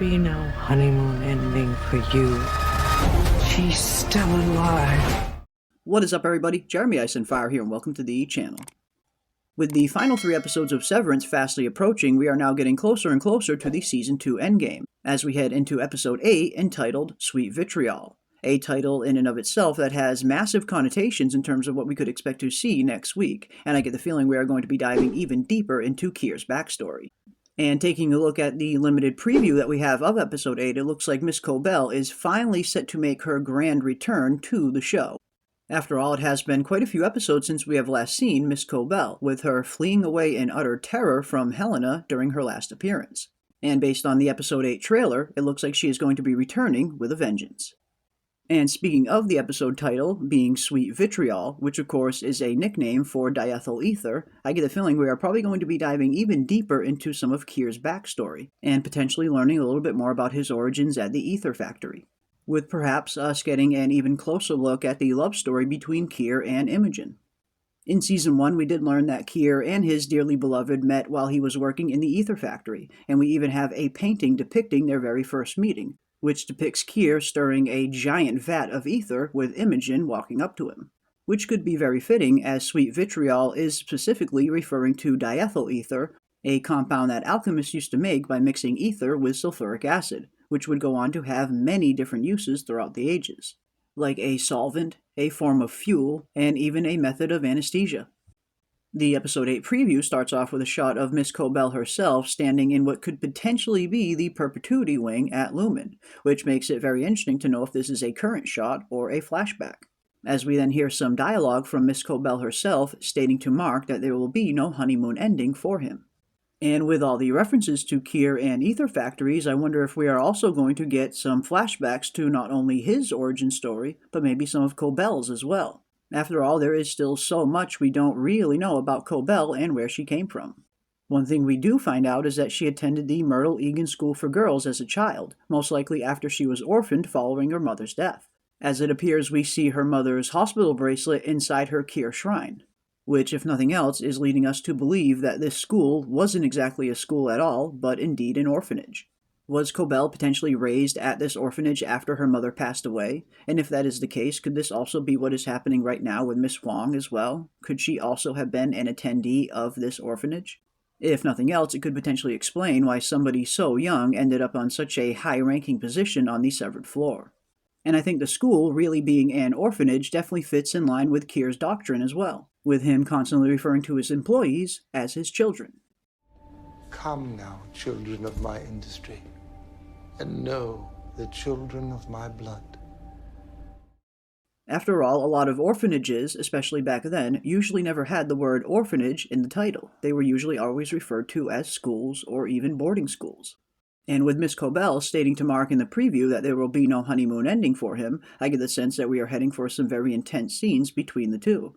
be no honeymoon ending for you. She's still alive. What is up, everybody? Jeremy Eisenfire here, and welcome to the channel. With the final 3 episodes of Severance fastly approaching, we are now getting closer and closer to the Season 2 endgame, as we head into Episode 8, entitled Sweet Vitriol, a title in and of itself that has massive connotations in terms of what we could expect to see next week, and I get the feeling we are going to be diving even deeper into Kier's backstory. And taking a look at the limited preview that we have of Episode 8, it looks like Miss Cobel is finally set to make her grand return to the show. After all, it has been quite a few episodes since we have last seen Miss Cobel, with her fleeing away in utter terror from Helena during her last appearance. And based on the Episode 8 trailer, it looks like she is going to be returning with a vengeance. And speaking of the episode title, being Sweet Vitriol, which of course is a nickname for diethyl ether, I get the feeling we are probably going to be diving even deeper into some of Kier's backstory, and potentially learning a little bit more about his origins at the Ether Factory, with perhaps us getting an even closer look at the love story between Kier and Imogen. In Season 1, we did learn that Kier and his dearly beloved met while he was working in the Ether Factory, and we even have a painting depicting their very first meeting, which depicts Kier stirring a giant vat of ether with Imogen walking up to him, which could be very fitting as Sweet Vitriol is specifically referring to diethyl ether, a compound that alchemists used to make by mixing ether with sulfuric acid, which would go on to have many different uses throughout the ages, like a solvent, a form of fuel, and even a method of anesthesia. The Episode 8 preview starts off with a shot of Miss Cobel herself standing in what could potentially be the Perpetuity Wing at Lumon, which makes it very interesting to know if this is a current shot or a flashback, as we then hear some dialogue from Miss Cobel herself stating to Mark that there will be no honeymoon ending for him. And with all the references to Kier and Ether Factories, I wonder if we are also going to get some flashbacks to not only his origin story, but maybe some of Cobel's as well. After all, there is still so much we don't really know about Cobel and where she came from. One thing we do find out is that she attended the Myrtle Eagan School for Girls as a child, most likely after she was orphaned following her mother's death, as it appears we see her mother's hospital bracelet inside her Kier shrine, which, if nothing else, is leading us to believe that this school wasn't exactly a school at all, but indeed an orphanage. Was Cobel potentially raised at this orphanage after her mother passed away? And if that is the case, could this also be what is happening right now with Miss Huang as well? Could she also have been an attendee of this orphanage? If nothing else, it could potentially explain why somebody so young ended up on such a high-ranking position on the severed floor. And I think the school really being an orphanage definitely fits in line with Kier's doctrine as well, with him constantly referring to his employees as his children. Come now, children of my industry, and know the children of my blood. After all, a lot of orphanages, especially back then, usually never had the word orphanage in the title. They were usually always referred to as schools or even boarding schools. And with Miss Cobel stating to Mark in the preview that there will be no honeymoon ending for him, I get the sense that we are heading for some very intense scenes between the two.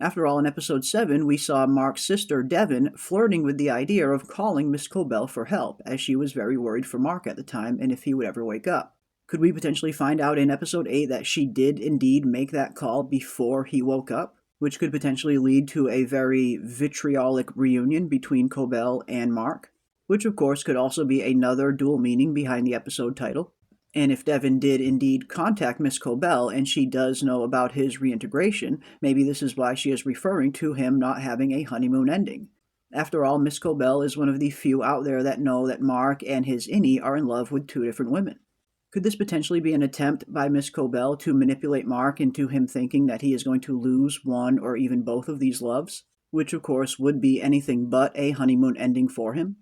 After all, in Episode 7, we saw Mark's sister, Devon, flirting with the idea of calling Miss Cobel for help, as she was very worried for Mark at the time and if he would ever wake up. Could we potentially find out in Episode 8 that she did indeed make that call before he woke up, which could potentially lead to a very vitriolic reunion between Cobel and Mark, which of course could also be another dual meaning behind the episode title? And if Devon did indeed contact Miss Cobel and she does know about his reintegration, maybe this is why she is referring to him not having a honeymoon ending. After all, Miss Cobel is one of the few out there that know that Mark and his Innie are in love with 2 different women. Could this potentially be an attempt by Miss Cobel to manipulate Mark into him thinking that he is going to lose one or even both of these loves, which of course would be anything but a honeymoon ending for him?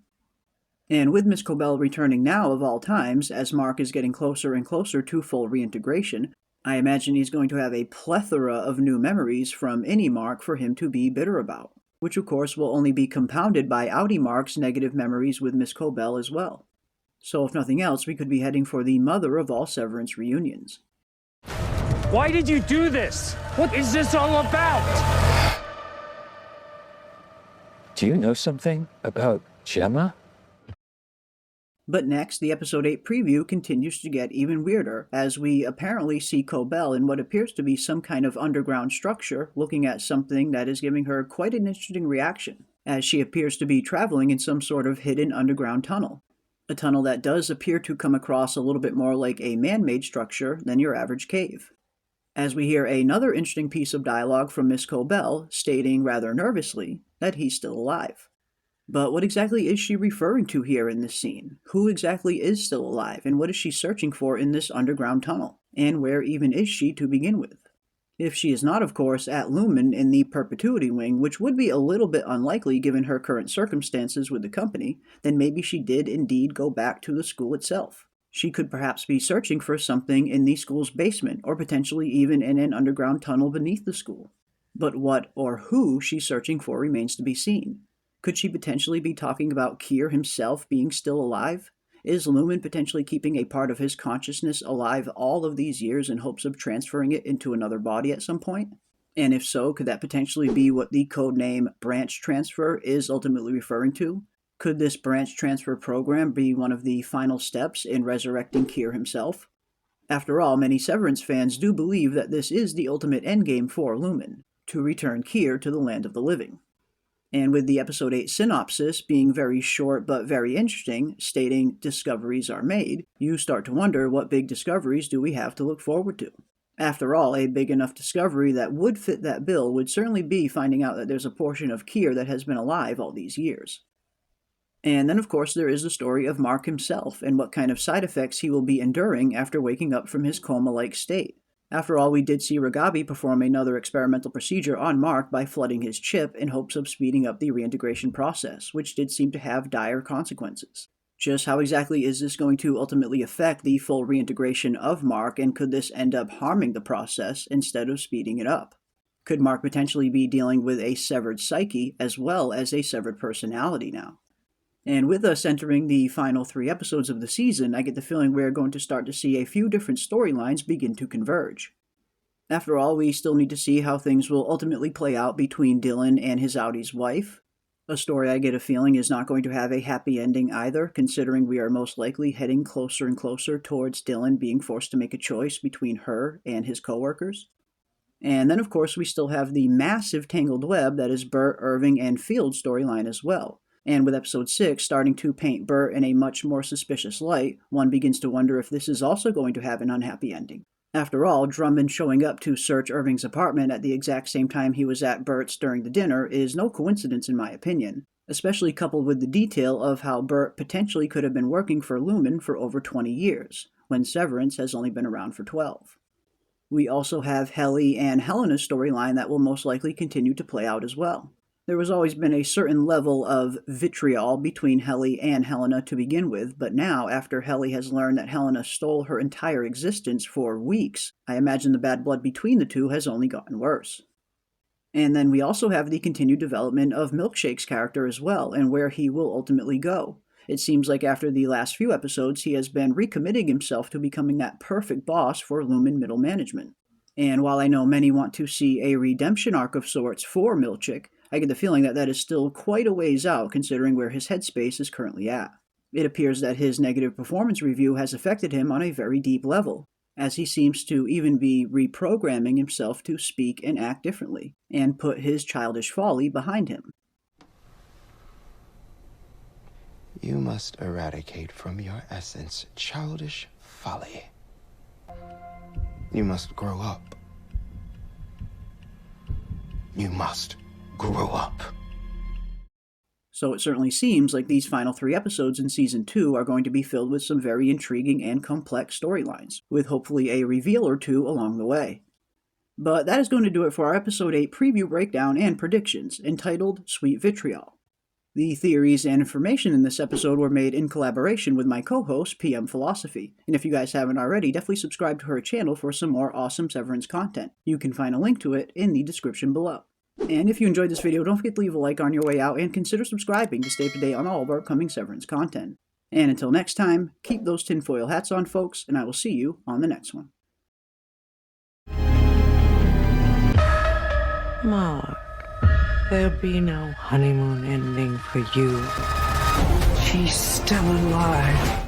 And with Miss Cobel returning now of all times, as Mark is getting closer and closer to full reintegration, I imagine he's going to have a plethora of new memories from Innie Mark for him to be bitter about, which of course will only be compounded by Outie Mark's negative memories with Miss Cobel as well. So if nothing else, we could be heading for the mother of all Severance reunions. Why did you do this? What is this all about? Do you know something about Gemma? But next, the Episode 8 preview continues to get even weirder, as we apparently see Cobel in what appears to be some kind of underground structure, looking at something that is giving her quite an interesting reaction, as she appears to be traveling in some sort of hidden underground tunnel. a tunnel that does appear to come across a little bit more like a man-made structure than your average cave. As we hear another interesting piece of dialogue from Miss Cobel stating rather nervously that he's still alive. But what exactly is she referring to here in this scene? Who exactly is still alive, and what is she searching for in this underground tunnel? And where even is she to begin with? If she is not, of course, at Lumon in the Perpetuity Wing, which would be a little bit unlikely given her current circumstances with the company, then maybe she did indeed go back to the school itself. She could perhaps be searching for something in the school's basement, or potentially even in an underground tunnel beneath the school. But what or who she's searching for remains to be seen. Could she potentially be talking about Kier himself being still alive? Is Lumon potentially keeping a part of his consciousness alive all of these years in hopes of transferring it into another body at some point? And if so, could that potentially be what the codename branch transfer is ultimately referring to? Could this branch transfer program be one of the final steps in resurrecting Kier himself? After all, many Severance fans do believe that this is the ultimate endgame for Lumon, to return Kier to the land of the living. And with the episode 8 synopsis being very short but very interesting, stating discoveries are made, you start to wonder what big discoveries do we have to look forward to. After all, a big enough discovery that would fit that bill would certainly be finding out that there's a portion of Kier that has been alive all these years. And then, of course, there is the story of Mark himself and what kind of side effects he will be enduring after waking up from his coma-like state. After all, we did see Ragabi perform another experimental procedure on Mark by flooding his chip in hopes of speeding up the reintegration process, which did seem to have dire consequences. Just how exactly is this going to ultimately affect the full reintegration of Mark, and could this end up harming the process instead of speeding it up? Could Mark potentially be dealing with a severed psyche as well as a severed personality now? And with us entering the final 3 episodes of the season, I get the feeling we're going to start to see a few different storylines begin to converge. After all, we still need to see how things will ultimately play out between Dylan and his Audie's wife. A story I get a feeling is not going to have a happy ending either, considering we are most likely heading closer and closer towards Dylan being forced to make a choice between her and his coworkers. And then, of course, we still have the massive tangled web that is Bert, Irving, and Field's storyline as well. And with episode 6 starting to paint Bert in a much more suspicious light, one begins to wonder if this is also going to have an unhappy ending. After all, Drummond showing up to search Irving's apartment at the exact same time he was at Bert's during the dinner is no coincidence in my opinion, especially coupled with the detail of how Bert potentially could have been working for Lumon for over 20 years, when Severance has only been around for 12. We also have Helly and Helena's storyline that will most likely continue to play out as well. There has always been a certain level of vitriol between Helly and Helena to begin with, but now, after Helly has learned that Helena stole her entire existence for weeks, I imagine the bad blood between the two has only gotten worse. And then we also have the continued development of Milkshake's character as well, and where he will ultimately go. It seems like after the last few episodes, he has been recommitting himself to becoming that perfect boss for Lumon middle management. And while I know many want to see a redemption arc of sorts for Milkshake, I get the feeling that that is still quite a ways out considering where his headspace is currently at. It appears that his negative performance review has affected him on a very deep level, as he seems to even be reprogramming himself to speak and act differently, and put his childish folly behind him. You must eradicate from your essence childish folly. You must grow up. You must grow up. So it certainly seems like these final 3 episodes in Season 2 are going to be filled with some very intriguing and complex storylines, with hopefully a reveal or two along the way. But that is going to do it for our Episode 8 preview breakdown and predictions, entitled Sweet Vitriol. The theories and information in this episode were made in collaboration with my co-host, PM Philosophy, and if you guys haven't already, definitely subscribe to her channel for some more awesome Severance content. You can find a link to it in the description below. And if you enjoyed this video, don't forget to leave a like on your way out and consider subscribing to stay up to date on all of our upcoming Severance content. And until next time, keep those tinfoil hats on, folks, and I will see you on the next one. Mark, there'll be no honeymoon ending for you. She's still alive.